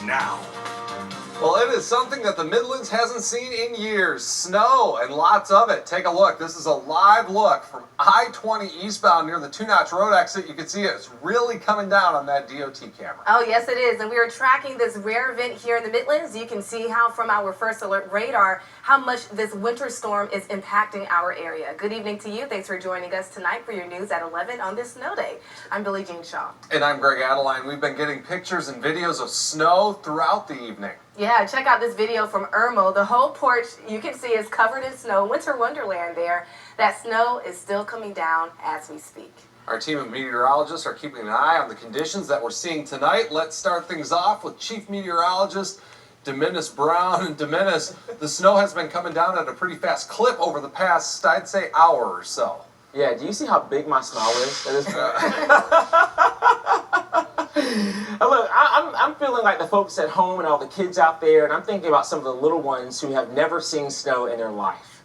now. Well, it is something that the Midlands hasn't seen in years. Snow, and lots of it. Take a look. This is a live look from I-20 eastbound near the Two-Notch Road exit. You can see it's really coming down on that DOT camera. Oh, yes, it is. And we are tracking this rare event here in the Midlands. You can see how from our first alert radar how much this winter storm is impacting our area. Good evening to you. Thanks for joining us tonight for your news at 11 on this snow day. I'm Billie Jean Shaw. And I'm Greg Adeline. We've been getting pictures and videos of snow throughout the evening. Yeah, check out this video from Irmo. The whole porch you can see is covered in snow. Winter wonderland there. That snow is still coming down as we speak. Our team of meteorologists are keeping an eye on the conditions that we're seeing tonight. Let's start things off with Chief Meteorologist Dominus Brown. And Dominus, the snow has been coming down at a pretty fast clip over the past, I'd say, hour or so. Yeah, do you see how big my smile is at this point? Look, I'm feeling like the folks at home and all the kids out there, and I'm thinking about some of the little ones who have never seen snow in their life.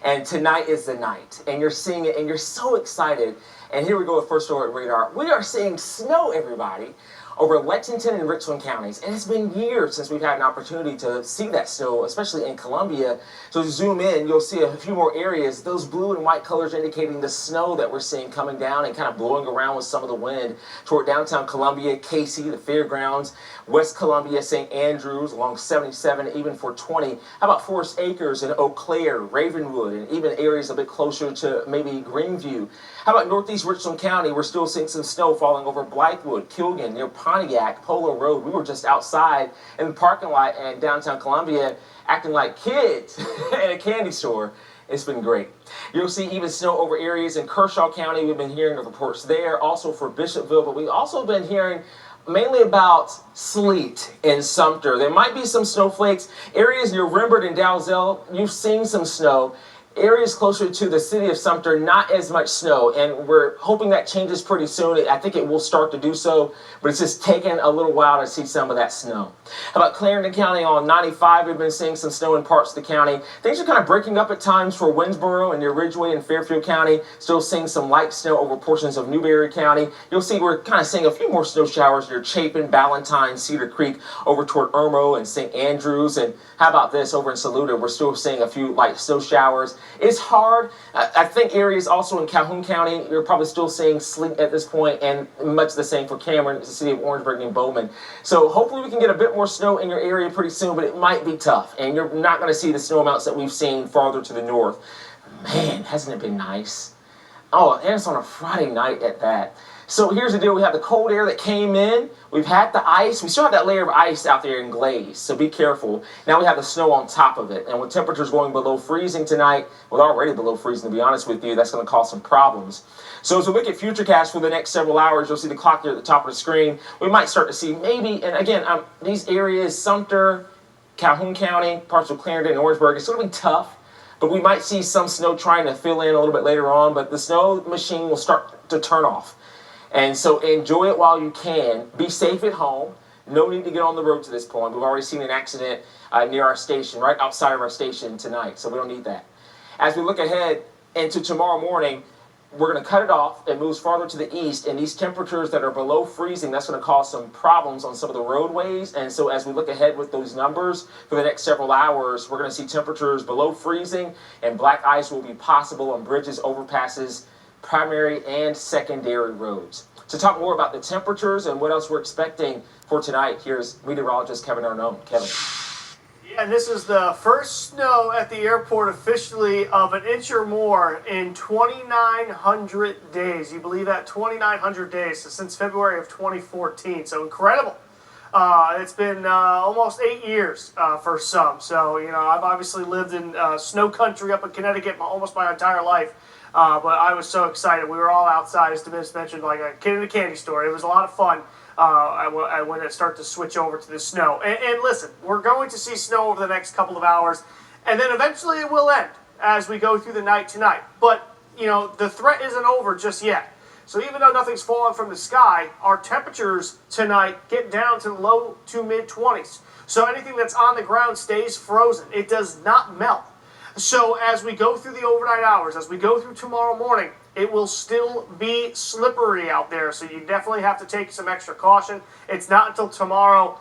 And tonight is the night, and you're seeing it, and you're so excited. And here we go with First Alert Radar. We are seeing snow, everybody, over Lexington and Richland counties. And it's been years since we've had an opportunity to see that snow, especially in Columbia. So zoom in, you'll see a few more areas. Those blue and white colors indicating the snow that we're seeing coming down and kind of blowing around with some of the wind toward downtown Columbia, Casey, the fairgrounds, West Columbia, St. Andrews, along 77, even 420. How about Forest Acres and Eau Claire, Ravenwood, and even areas a bit closer to maybe Greenview? How about Northeast Richland County? We're still seeing some snow falling over Blythewood, Kilgan, near Pontiac, Polo Road. We were just outside in the parking lot in downtown Columbia acting like kids in a candy store. It's been great. You'll see even snow over areas in Kershaw County. We've been hearing the reports there, also for Bishopville, but we've also been hearing mainly about sleet in Sumter. There might be some snowflakes. Areas near Rembert and Dalzell, you've seen some snow. Areas closer to the city of Sumter, not as much snow, and we're hoping that changes pretty soon. I think it will start to do so, but it's just taken a little while to see some of that snow. How about Clarendon County on 95? We've been seeing some snow in parts of the county. Things are kind of breaking up at times for Winsboro and near Ridgeway and Fairfield County. Still seeing some light snow over portions of Newberry County. You'll see we're kind of seeing a few more snow showers near Chapin, Ballantyne, Cedar Creek, over toward Irmo and St. Andrews. And how about this over in Saluda? We're still seeing a few light snow showers. It's hard. I think areas also in Calhoun County, you're probably still seeing sleet at this point, and much the same for Cameron, the city of Orangeburg and Bowman. So hopefully we can get a bit more snow in your area pretty soon, but it might be tough, and you're not going to see the snow amounts that we've seen farther to the north. Man, hasn't it been nice? Oh, and it's on a Friday night at that. So here's the deal. We have the cold air that came in. We've had the ice. We still have that layer of ice out there in glaze, so be careful. Now we have the snow on top of it. And with temperatures going below freezing tonight, well, already below freezing, to be honest with you, that's going to cause some problems. So as we look at futurecast for the next several hours, you'll see the clock there at the top of the screen. We might start to see maybe, and again, these areas, Sumter, Calhoun County, parts of Clarendon and Orangeburg, it's going to be tough. But we might see some snow trying to fill in a little bit later on, but the snow machine will start to turn off. And so enjoy it while you can. Be safe at home. No need to get on the road to this point. We've already seen an accident near our station, right outside of our station tonight, so we don't need that. As we look ahead into tomorrow morning, we're going to cut it off. It moves farther to the east, and these temperatures that are below freezing, that's going to cause some problems on some of the roadways. And so as we look ahead with those numbers for the next several hours, we're going to see temperatures below freezing, and black ice will be possible on bridges, overpasses, primary and secondary roads. To talk more about the temperatures and what else we're expecting for tonight, here's meteorologist Kevin Arnone. Kevin. Yeah, and this is the first snow at the airport officially of an inch or more in 2,900 days. You believe that? 2,900 days, so since February of 2014. So incredible. It's been almost 8 years for some. So, you know, I've obviously lived in snow country up in Connecticut almost my entire life. But I was so excited. We were all outside, as Dominus mentioned, like a kid in a candy store. It was a lot of fun when it started to switch over to the snow. And listen, we're going to see snow over the next couple of hours, and then eventually it will end as we go through the night tonight. But, you know, the threat isn't over just yet. So even though nothing's fallen from the sky, our temperatures tonight get down to low to mid-20s. So anything that's on the ground stays frozen. It does not melt. So as we go through the overnight hours, as we go through tomorrow morning, it will still be slippery out there. So you definitely have to take some extra caution. It's not until tomorrow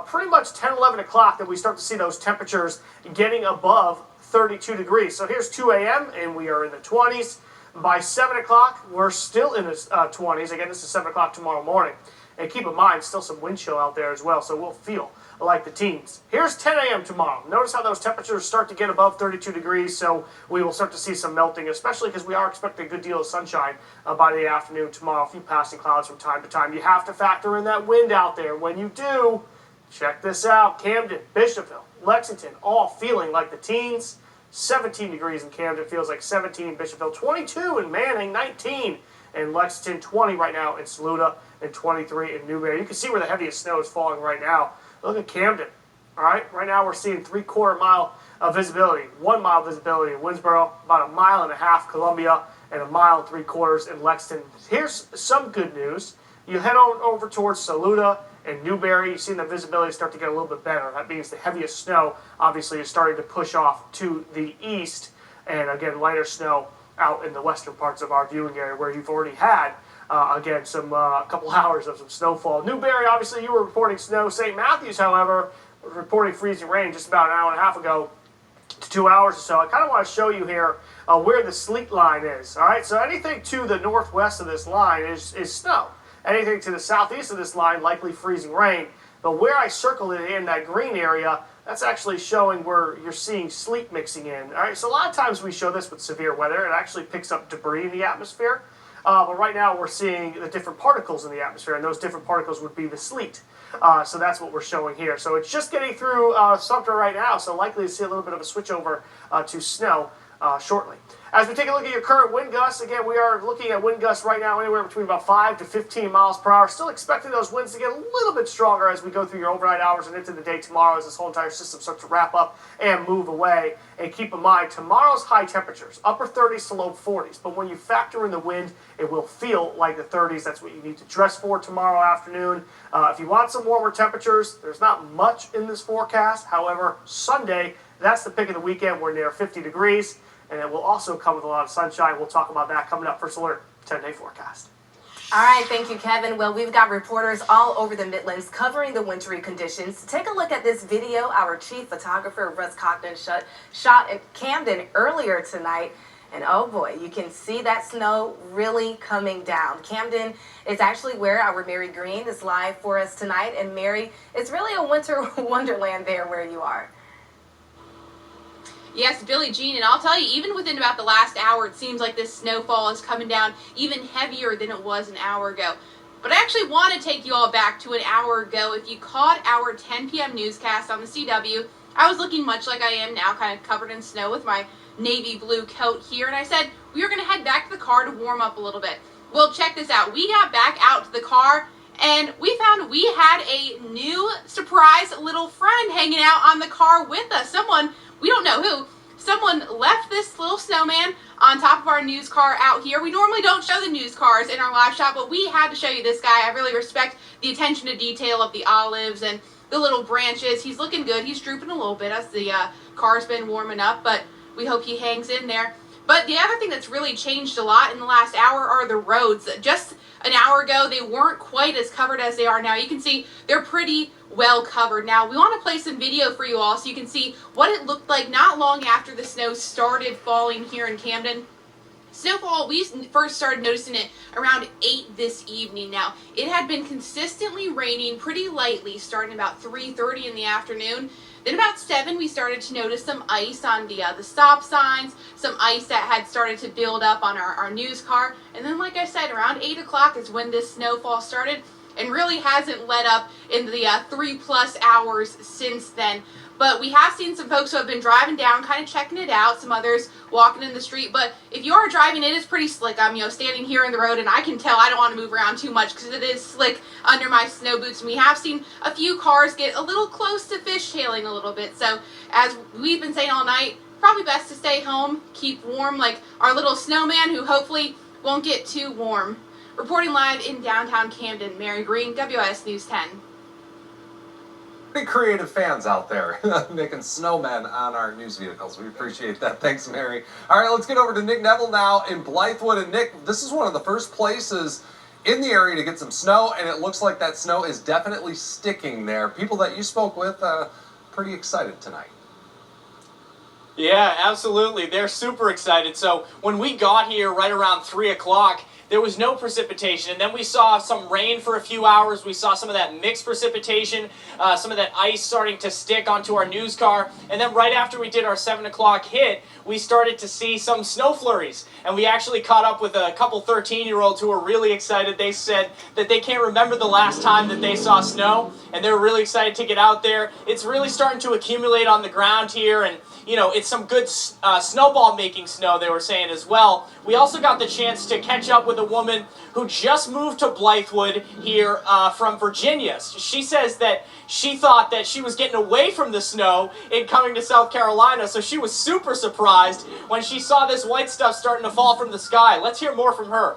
pretty much 10, 11 o'clock that we start to see those temperatures getting above 32 degrees. So here's 2 a.m. and we are in the 20s. By 7 o'clock, we're still in the 20s. Again, this is 7 o'clock tomorrow morning. And keep in mind, still some wind chill out there as well, so we'll feel like the teens. Here's 10 a.m. tomorrow. Notice how those temperatures start to get above 32 degrees, so we will start to see some melting, especially because we are expecting a good deal of sunshine by the afternoon tomorrow. A few passing clouds from time to time. You have to factor in that wind out there. When you do, check this out. Camden, Bishopville, Lexington, all feeling like the teens. 17 degrees in Camden, feels like 17 in Bishopville, 22 in Manning, 19 in Lexington, 20 right now in Saluda, and 23 in Newberry. You can see where the heaviest snow is falling right now. Look at Camden. All right, right now we're seeing 3/4 mile of visibility, 1 mile visibility in Winsboro, about 1.5 miles Columbia, and 1 3/4 miles in Lexington. Here's some good news. You head on over towards Saluda and Newberry, you've seen the visibility start to get a little bit better. That means the heaviest snow, obviously, is starting to push off to the east. And again, lighter snow out in the western parts of our viewing area where you've already had, again, some a couple hours of some snowfall. Newberry, obviously, you were reporting snow. St. Matthews, however, was reporting freezing rain just about an hour and a half ago to 2 hours or so. I kind of want to show you here where the sleet line is. All right, so anything to the northwest of this line is snow. Anything to the southeast of this line, likely freezing rain. But where I circled it in that green area, that's actually showing where you're seeing sleet mixing in. All right, so a lot of times we show this with severe weather. It actually picks up debris in the atmosphere. But right now we're seeing the different particles in the atmosphere, and those different particles would be the sleet. So that's what we're showing here. So it's just getting through Sumter right now, so likely to see a little bit of a switch over to snow shortly. As we take a look at your current wind gusts, again, we are looking at wind gusts right now anywhere between about 5 to 15 miles per hour. Still expecting those winds to get a little bit stronger as we go through your overnight hours and into the day tomorrow as this whole entire system starts to wrap up and move away. And keep in mind, tomorrow's high temperatures, upper 30s to low 40s. But when you factor in the wind, it will feel like the 30s. That's what you need to dress for tomorrow afternoon. If you want some warmer temperatures, there's not much in this forecast. However, Sunday, that's the pick of the weekend. We're near 50 degrees. And it will also come with a lot of sunshine. We'll talk about that coming up. First Alert, 10-day forecast. All right, thank you, Kevin. Well, we've got reporters all over the Midlands covering the wintry conditions. Take a look at this video our chief photographer, Russ Cochran, shot at Camden earlier tonight. And oh boy, you can see that snow really coming down. Camden is actually where our Mary Green is live for us tonight. And Mary, it's really a winter wonderland there where you are. Yes, Billie Jean, and I'll tell you, even within about the last hour, it seems like this snowfall is coming down even heavier than it was an hour ago. But I actually want to take you all back to an hour ago. If you caught our 10 p.m. newscast on the CW, I was looking much like I am now, kind of covered in snow with my navy blue coat here, and I said we were going to head back to the car to warm up a little bit. Well, check this out. We got back out to the car, and we found we had a new surprise little friend hanging out on the car with us. Someone, we don't know who, someone left this little snowman on top of our news car out here. We normally don't show the news cars in our live shot, but we had to show you this guy. I really respect the attention to detail of the olives and the little branches. He's looking good. He's drooping a little bit as the car's been warming up, but we hope he hangs in there. But the other thing that's really changed a lot in the last hour are the roads. Just an hour ago, they weren't quite as covered as they are now. You can see they're pretty well covered. Now, we want to play some video for you all so you can see what it looked like not long after the snow started falling here in Camden. Snowfall, we first started noticing it around 8 this evening. Now, it had been consistently raining pretty lightly starting about 3:30 in the afternoon. Then about 7, we started to notice some ice on the stop signs, some ice that had started to build up on our news car. And then, like I said, around 8 o'clock is when this snowfall started and really hasn't let up in the 3+ hours since then. But we have seen some folks who have been driving down, kind of checking it out, some others walking in the street. But if you are driving, it is pretty slick. I'm, standing here in the road, and I can tell I don't want to move around too much because it is slick under my snow boots. And we have seen a few cars get a little close to fishtailing a little bit. So as we've been saying all night, probably best to stay home, keep warm like our little snowman who hopefully won't get too warm. Reporting live in downtown Camden, Mary Green, WIS News 10. Pretty creative fans out there making snowmen on our news vehicles. We appreciate that. Thanks, Mary. All right, let's get over to Nick Neville now in Blythewood. And Nick, this is one of the first places in the area to get some snow, and it looks like that snow is definitely sticking there. People that you spoke with, pretty excited tonight. Yeah, absolutely. They're super excited. So when we got here right around 3 o'clock, there was no precipitation. And then we saw some rain for a few hours. We saw some of that mixed precipitation, some of that ice starting to stick onto our news car. And then right after we did our 7 o'clock hit, we started to see some snow flurries. And we actually caught up with a couple 13-year-olds who were really excited. They said that they can't remember the last time that they saw snow, and they're really excited to get out there. It's really starting to accumulate on the ground here, and you know, it's some good snowball making snow, they were saying as well. We also got the chance to catch up with a woman who just moved to Blythewood here from Virginia. She says that she thought that she was getting away from the snow in coming to South Carolina, so she was super surprised when she saw this white stuff starting to fall from the sky. Let's hear more from her.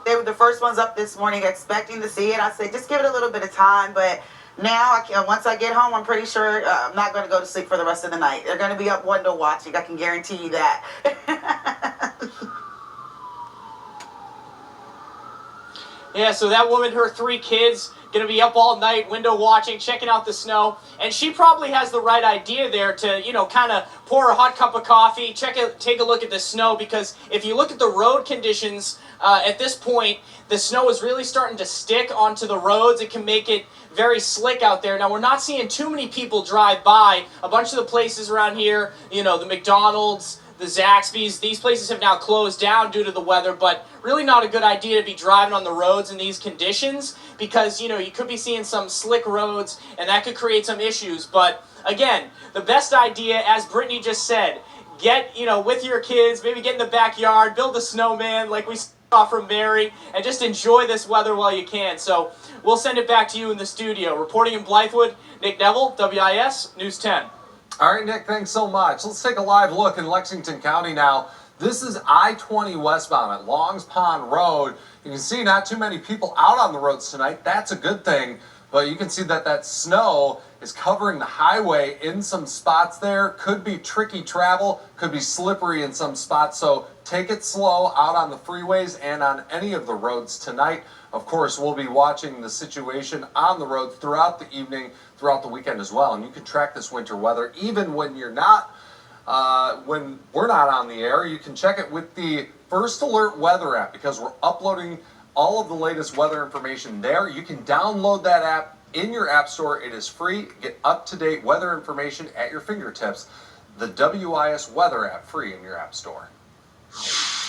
They were the first ones up this morning expecting to see it. I said, just give it a little bit of time, but now, once I get home, I'm pretty sure I'm not going to go to sleep for the rest of the night. They're going to be up window watching. I can guarantee you that. Yeah, so that woman, her 3 kids, going to be up all night, window watching, checking out the snow. And she probably has the right idea there to, you know, kind of pour a hot cup of coffee, take a look at the snow. Because if you look at the road conditions at this point, the snow is really starting to stick onto the roads. It can make it very slick out there. Now, we're not seeing too many people drive by. A bunch of the places around here, you know, the McDonald's, the Zaxby's, these places have now closed down due to the weather, but really not a good idea to be driving on the roads in these conditions because, you know, you could be seeing some slick roads and that could create some issues. But again, the best idea, as Brittany just said, get, you know, with your kids, maybe get in the backyard, build a snowman like we saw from Mary, and just enjoy this weather while you can. So we'll send it back to you in the studio. Reporting in Blythewood, Nick Neville, WIS News 10. All right, Nick, thanks so much. Let's take a live look in Lexington County now. This is I-20 westbound at Longs Pond Road. You can see not too many people out on the roads tonight. That's a good thing, but you can see that snow is covering the highway in some spots there. Could be tricky travel, could be slippery in some spots, so take it slow out on the freeways and on any of the roads tonight. Of course, we'll be watching the situation on the roads throughout the evening, throughout the weekend as well. And you can track this winter weather even when you're not, when we're not on the air. You can check it with the First Alert Weather app because we're uploading all of the latest weather information there. You can download that app in your app store. It is free. Get up-to-date weather information at your fingertips. The WIS Weather app, free in your app store.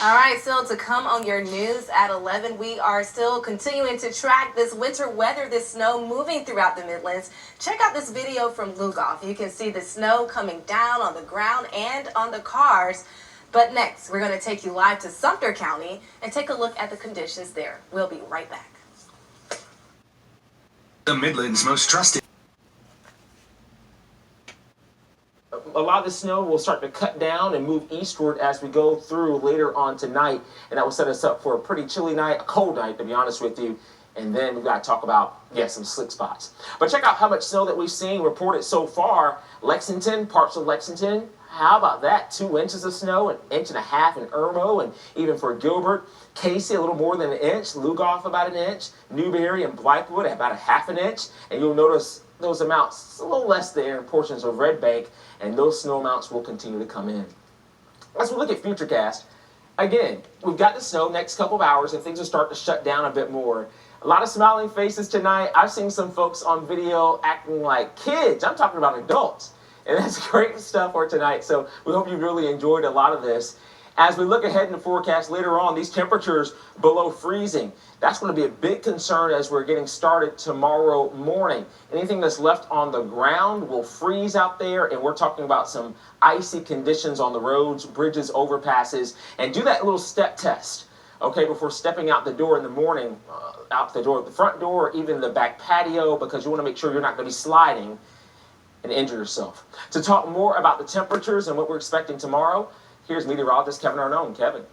All right, still to come on your news at 11, we are still continuing to track this winter weather, this snow moving throughout the Midlands. Check out this video from Lugoff. You can see the snow coming down on the ground and on the cars. But next, we're going to take you live to Sumter County and take a look at the conditions there. We'll be right back. The Midlands' most trusted. A lot of the snow will start to cut down and move eastward as we go through later on tonight, and that will set us up for a pretty chilly night, a cold night to be honest with you. And then we've got to talk about, some slick spots. But check out how much snow that we've seen reported so far. Lexington, parts of Lexington, how about that? 2 inches of snow, 1.5 inches in Irmo, and even for Gilbert. Casey, a little more than 1 inch. Lugoff, about 1 inch. Newberry and Blythewood, about 1/2 inch. And you'll notice those amounts a little less there in portions of Red Bank, and those snow amounts will continue to come in. As we look at Futurecast, again, we've got the snow next couple of hours, and things will start to shut down a bit more. A lot of smiling faces tonight. I've seen some folks on video acting like kids. I'm talking about adults. And that's great stuff for tonight. So we hope you really enjoyed a lot of this. As we look ahead in the forecast later on, these temperatures below freezing, that's going to be a big concern as we're getting started tomorrow morning. Anything that's left on the ground will freeze out there, and we're talking about some icy conditions on the roads, bridges, overpasses, and do that little step test, okay, before stepping out the door in the morning, out the door, the front door, or even the back patio, because you want to make sure you're not going to be sliding and injure yourself. To talk more about the temperatures and what we're expecting tomorrow, here's meteorologist Kevin Arnone. Kevin.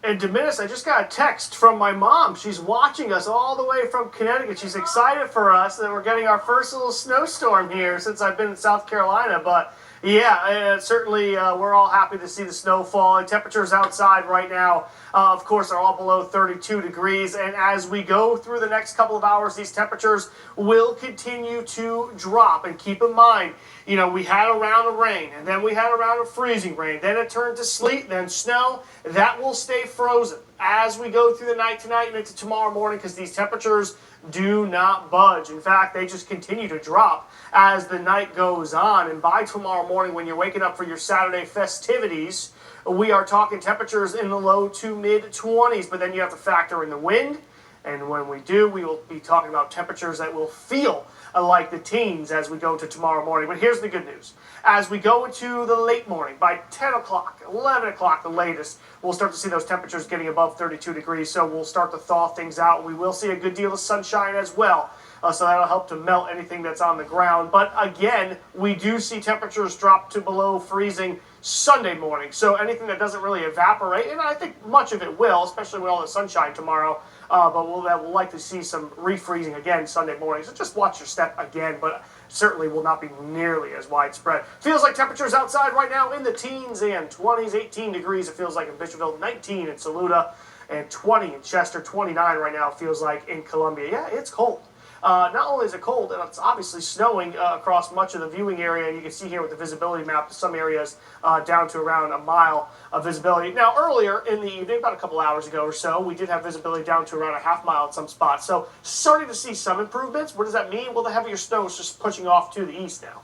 And Dominus, I just got a text from my mom. She's watching us all the way from Connecticut. She's excited for us that we're getting our first little snowstorm here since I've been in South Carolina. But Yeah, certainly we're all happy to see the snow fall. And temperatures outside right now, of course, are all below 32 degrees. And as we go through the next couple of hours, these temperatures will continue to drop. And keep in mind, we had a round of rain, and then we had a round of freezing rain. Then it turned to sleet, then snow. That will stay frozen as we go through the night tonight and into tomorrow morning, because these temperatures do not budge. In fact, they just continue to drop as the night goes on. And by tomorrow morning, when you're waking up for your Saturday festivities, we are talking temperatures in the low to mid 20s. But then you have to factor in the wind. And when we do, we will be talking about temperatures that will feel like the teens as we go to tomorrow morning. But here's the good news. As we go into the late morning, by 10 o'clock, 11 o'clock the latest, we'll start to see those temperatures getting above 32 degrees. So we'll start to thaw things out. We will see a good deal of sunshine as well. So that'll help to melt anything that's on the ground. But again, we do see temperatures drop to below freezing Sunday morning. So anything that doesn't really evaporate, and I think much of it will, especially with all the sunshine tomorrow, but we'll likely see some refreezing again Sunday morning. So just watch your step again, but certainly will not be nearly as widespread. Feels like temperatures outside right now in the teens and 20s, 18 degrees it feels like in Bishopville, 19 in Saluda, and 20 in Chester, 29 right now it feels like in Columbia. Yeah, it's cold. Not only is it cold, and it's obviously snowing across much of the viewing area, and you can see here with the visibility map, some areas down to around a mile of visibility. Now, earlier in the evening, about a couple hours ago or so, we did have visibility down to around a half mile at some spots. So, starting to see some improvements. What does that mean? Well, the heavier snow is just pushing off to the east now.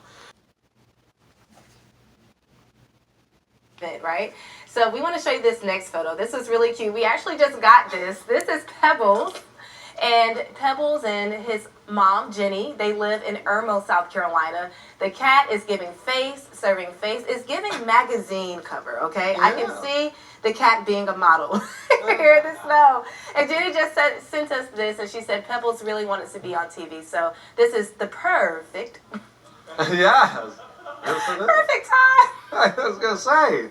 Right? So, we want to show you this next photo. This is really cute. We actually just got this. This is Pebbles. And Pebbles and his mom, Jenny, they live in Irmo, South Carolina. The cat is giving face, serving face. It's giving magazine cover, okay? Yeah. I can see the cat being a model here in the snow. And Jenny just sent us this, and she said Pebbles really wanted to be on TV. So this is the perfect. Yeah. Perfect time. I was going to say.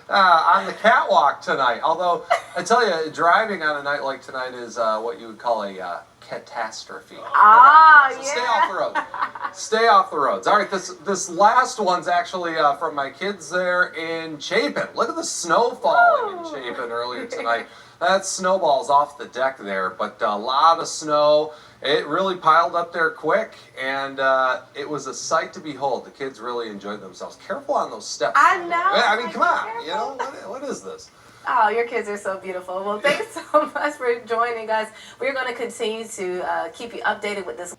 On the catwalk tonight. Although, I tell you, driving on a night like tonight is what you would call a catastrophe. Ah, so yeah. Stay off the road. Stay off the roads. All right, this last one's actually from my kids there in Chapin. Look at the snow falling in Chapin earlier tonight. That snowball's off the deck there, but a lot of snow. It really piled up there quick, and it was a sight to behold. The kids really enjoyed themselves. Careful on those steps. I know. I mean, come on. What is this? Oh, your kids are so beautiful. Well, thanks so much for joining us. We're going to continue to keep you updated with this.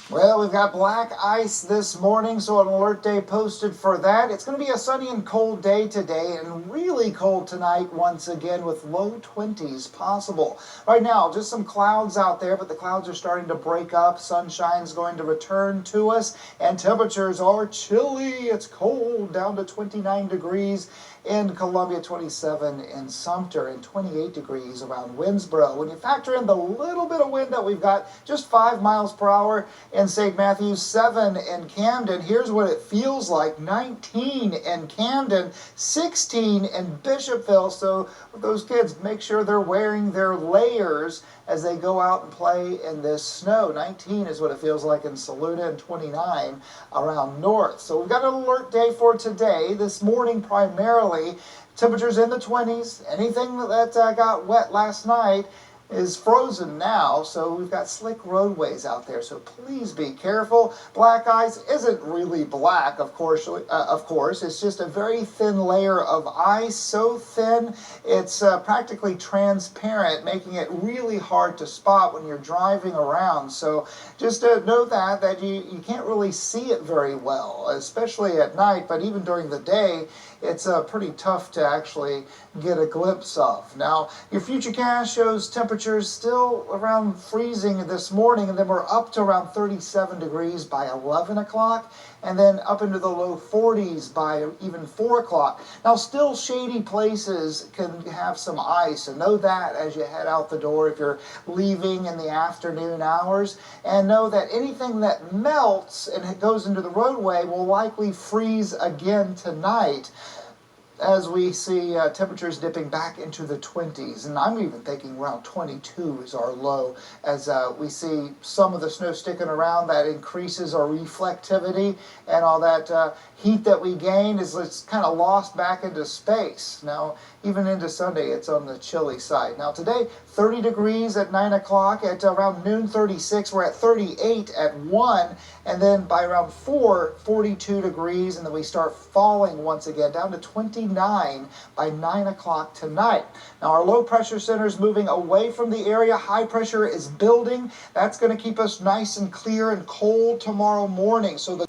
Well, we've got black ice this morning, so an alert day posted for that. It's going to be a sunny and cold day today, and really cold tonight once again with low 20s possible. Right now, just some clouds out there, but the clouds are starting to break up. Sunshine's going to return to us, and temperatures are chilly. It's cold, down to 29 degrees in Columbia, 27 in Sumter, and 28 degrees around Winnsboro. When you factor in the little bit of wind that we've got, just 5 miles per hour in St. Matthews, 7 in Camden. Here's what it feels like: 19 in Camden, 16 in Bishopville. So those kids, make sure they're wearing their layers as they go out and play in this snow. 19 is what it feels like in Saluda, and 29 around North. So we've got an alert day for today. This morning primarily, temperatures in the 20s. Anything that got wet last night is frozen now, so we've got slick roadways out there, so please be careful. Black ice isn't really black, of course. It's just a very thin layer of ice, so thin it's practically transparent, making it really hard to spot when you're driving around. So just know that you can't really see it very well, especially at night, but even during the day, it's pretty tough to actually get a glimpse of. Now, your Futurecast shows temperatures still around freezing this morning, and then we're up to around 37 degrees by 11 o'clock, and then up into the low 40s by even 4 o'clock. Now, still shady places can have some ice, and know that as you head out the door if you're leaving in the afternoon hours, and know that anything that melts and it goes into the roadway will likely freeze again tonight. as we see temperatures dipping back into the 20s, and I'm even thinking around 22 is our low, as we see some of the snow sticking around. That increases our reflectivity, and all that heat that we gain it's kind of lost back into space. Now, even into Sunday, it's on the chilly side. Now today, 30 degrees at 9 o'clock, at around noon 36, we're at 38 at 1, and then by around 4, 42 degrees, and then we start falling once again down to 29 by 9 o'clock tonight. Now our low pressure center is moving away from the area. High pressure is building. That's going to keep us nice and clear and cold tomorrow morning. So the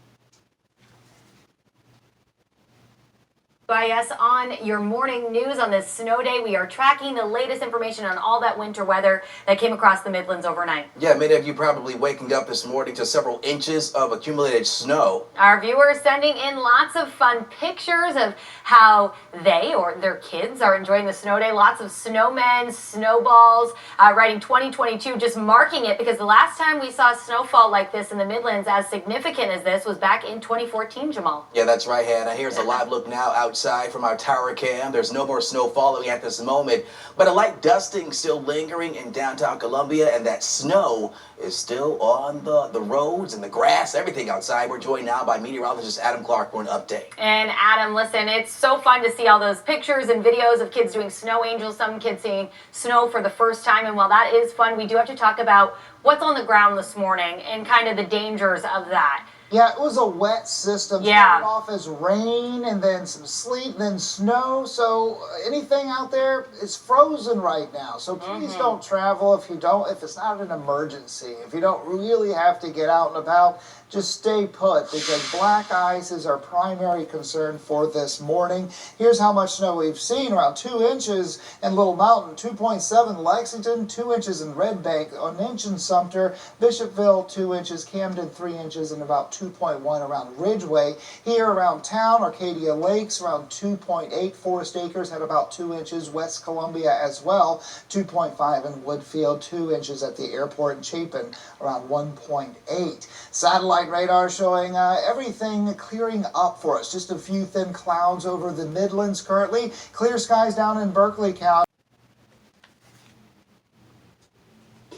UIS on your morning news on this snow day. We are tracking the latest information on all that winter weather that came across the Midlands overnight. Yeah, many of you probably waking up this morning to several inches of accumulated snow. Our viewers sending in lots of fun pictures of how they or their kids are enjoying the snow day. Lots of snowmen, snowballs, writing 2022, just marking it because the last time we saw snowfall like this in the Midlands as significant as this was back in 2014, Jamal. Yeah, that's right, Hannah. Here's a live look now outside from our tower cam. There's no more snow falling at this moment, but a light dusting still lingering in downtown Columbia, and that snow is still on the roads and the grass, everything outside. We're joined now by meteorologist Adam Clark for an update. And Adam, listen, it's so fun to see all those pictures and videos of kids doing snow angels, some kids seeing snow for the first time. And while that is fun, we do have to talk about what's on the ground this morning and kind of the dangers of that. Yeah, it was a wet system. Yeah. Started off as rain and then some sleet, then snow. So anything out there is frozen right now. So please don't travel if it's not an emergency. If you don't really have to get out and about, just stay put because black ice is our primary concern for this morning. Here's how much snow we've seen. Around 2 inches in Little Mountain, 2.7 Lexington, 2 inches in Red Bank, an inch in Sumter, Bishopville 2 inches, Camden 3 inches, and about 2.1 around Ridgeway. Here around town, Arcadia Lakes around 2.8, Forest Acres had about 2 inches, West Columbia as well, 2.5 in Woodfield, 2 inches at the airport in Chapin, around 1.8. Satellite radar showing everything clearing up for us. Just a few thin clouds over the Midlands currently. Clear skies down in Berkeley County.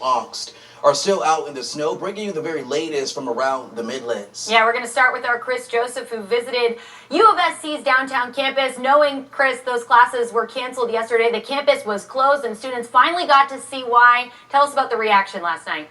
Angst are still out in the snow, bringing you the very latest from around the Midlands. Yeah, we're going to start with our Chris Joseph, who visited U of SC's downtown campus. Knowing, Chris, those classes were canceled yesterday. The campus was closed, and students finally got to see why. Tell us about the reaction last night.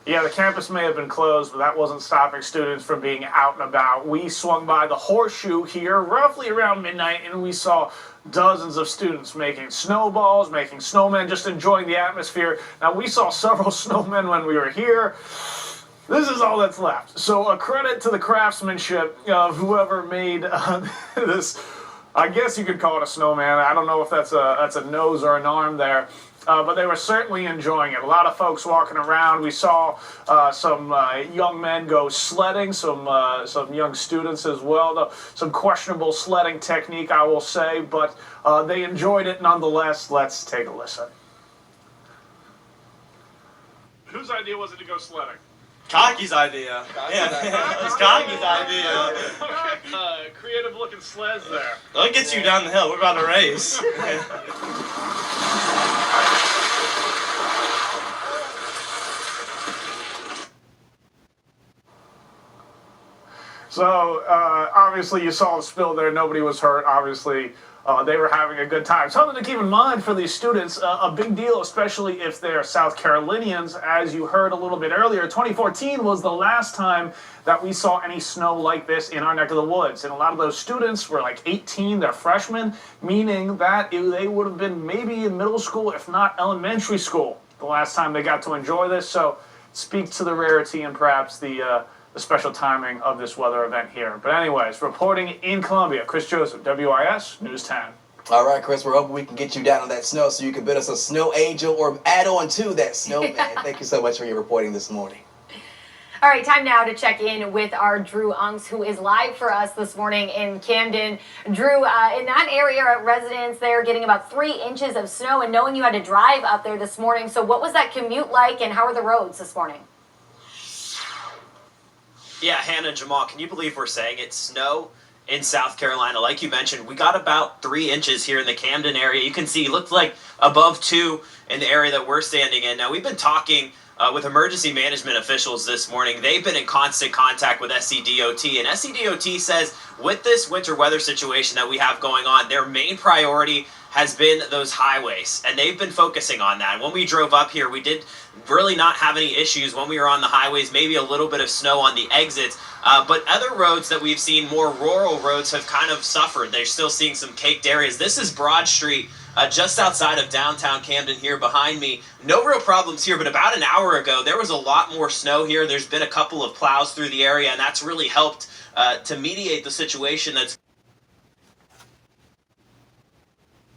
Yeah, the campus may have been closed, but that wasn't stopping students from being out and about. We swung by the Horseshoe here roughly around midnight, and we saw dozens of students making snowballs, making snowmen, just enjoying the atmosphere. Now, we saw several snowmen when we were here. This is all that's left. So a credit to the craftsmanship of whoever made this, I guess you could call it a snowman. I don't know if that's a nose or an arm there. But they were certainly enjoying it. A lot of folks walking around. We saw some young men go sledding, some young students as well. Some questionable sledding technique, I will say, but they enjoyed it nonetheless. Let's take a listen. Whose idea was it to go sledding? Cocky's idea. Yeah, it's Cocky's idea. Okay. Creative looking sleds there. They'll get you down the hill. We're about to race. So, obviously you saw the spill there. Nobody was hurt. Obviously, they were having a good time. Something to keep in mind for these students, a big deal, especially if they're South Carolinians. As you heard a little bit earlier, 2014 was the last time that we saw any snow like this in our neck of the woods. And a lot of those students were like 18, they're freshmen, meaning that they would have been maybe in middle school, if not elementary school, the last time they got to enjoy this. So, speak to the rarity and perhaps the special timing of this weather event here. But anyways, reporting in Columbia, Chris Joseph, WIS News 10. All right, Chris, we're hoping we can get you down on that snow so you can build us a snow angel or add on to that snowman. Thank you so much for your reporting this morning. All right, time now to check in with our Drew Unks, who is live for us this morning in Camden. Drew, in that area, residents there getting about 3 inches of snow, and knowing you had to drive up there this morning. So what was that commute like, and how are the roads this morning? Yeah, Hannah and Jamal, can you believe we're saying it? Snow in South Carolina. Like you mentioned, we got about 3 inches here in the Camden area. You can see it looked like above 2 in the area that we're standing in. Now, we've been talking with emergency management officials this morning. They've been in constant contact with SCDOT, and SCDOT says with this winter weather situation that we have going on, their main priority has been those highways, and they've been focusing on that. When we drove up here, we did really not have any issues when we were on the highways, maybe a little bit of snow on the exits, but other roads that we've seen, more rural roads, have kind of suffered. They're still seeing some caked areas. This is Broad Street, just outside of downtown Camden here behind me. No real problems here, but about an hour ago, there was a lot more snow here. There's been a couple of plows through the area, and that's really helped to mediate the situation that's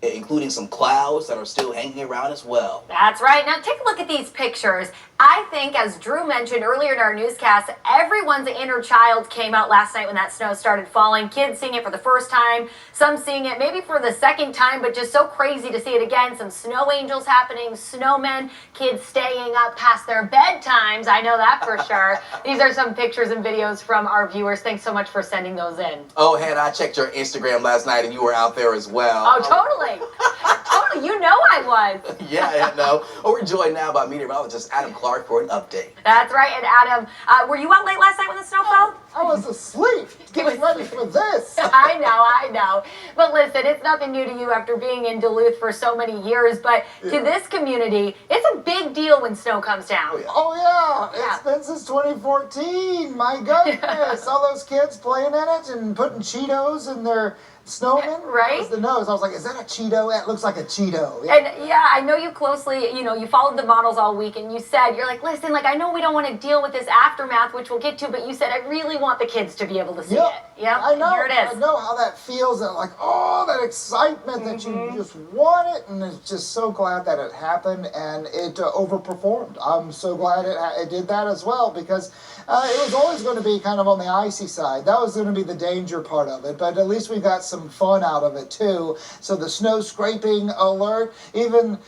including some clouds that are still hanging around as well. That's right. Now take a look at these pictures. I think, as Drew mentioned earlier in our newscast, everyone's inner child came out last night when that snow started falling. Kids seeing it for the first time, some seeing it maybe for the second time, but just so crazy to see it again. Some snow angels happening, snowmen, kids staying up past their bedtimes. I know that for sure. These are some pictures and videos from our viewers. Thanks so much for sending those in. Oh, Hannah, I checked your Instagram last night and you were out there as well. Oh, totally. Totally. You know I was. Yeah, no. Oh, we're joined now by meteorologist Adam Clark for an update. That's right. And Adam, were you out late last night when the snow fell? I was asleep, getting ready for this. I know. But listen, it's nothing new to you after being in Duluth for so many years. But to this community, it's a big deal when snow comes down. Oh, yeah. It's been since 2014. My goodness. All those kids playing in it and putting Cheetos in their snowmen. Right? That was the nose. I was like, is that a Cheeto? That looks like a Cheeto. Yeah. And yeah, I know you closely, you followed the models all week, and you said, you're like, listen, I know we don't want to deal with this aftermath, which we'll get to, but you said, I really want the kids to be able to see it. Yeah, I know. Here it is. I know how that feels, and like, that excitement that you just want it, and it's just so glad that it happened, and it overperformed. I'm so glad it did that as well, because it was always going to be kind of on the icy side. That was going to be the danger part of it, but at least we got some fun out of it too. So the snow scraping alert, even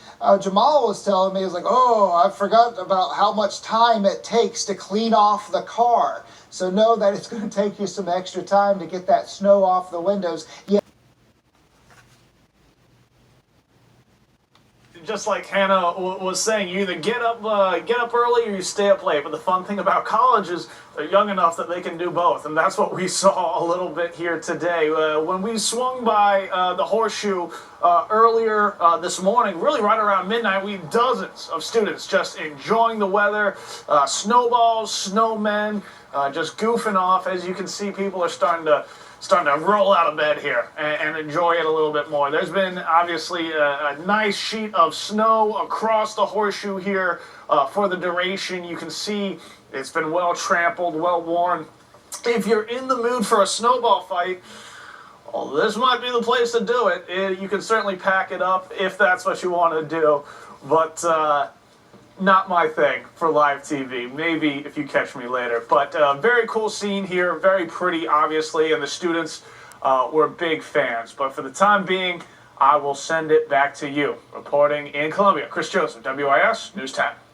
Jamal was telling me, he was like, I forgot about how much time it takes to clean off the car. So know that it's going to take you some extra time to get that snow off the windows. Yeah. Just like Hannah was saying, you either get up early or you stay up late. But the fun thing about college is they're young enough that they can do both, and that's what we saw a little bit here today. When we swung by the Horseshoe earlier this morning, really right around midnight, we had dozens of students just enjoying the weather, snowballs, snowmen, just goofing off. As you can see, people are starting to roll out of bed here and enjoy it a little bit more. There's been obviously a nice sheet of snow across the Horseshoe here for the duration. You can see it's been well trampled, well worn. If you're in the mood for a snowball fight, well, this might be the place to do it. You can certainly pack it up if that's what you want to do, but not my thing for live TV. Maybe if you catch me later. But very cool scene here, very pretty, obviously, and the students were big fans. But for the time being, I will send it back to you. Reporting in Columbia, Chris Joseph, WIS News 10.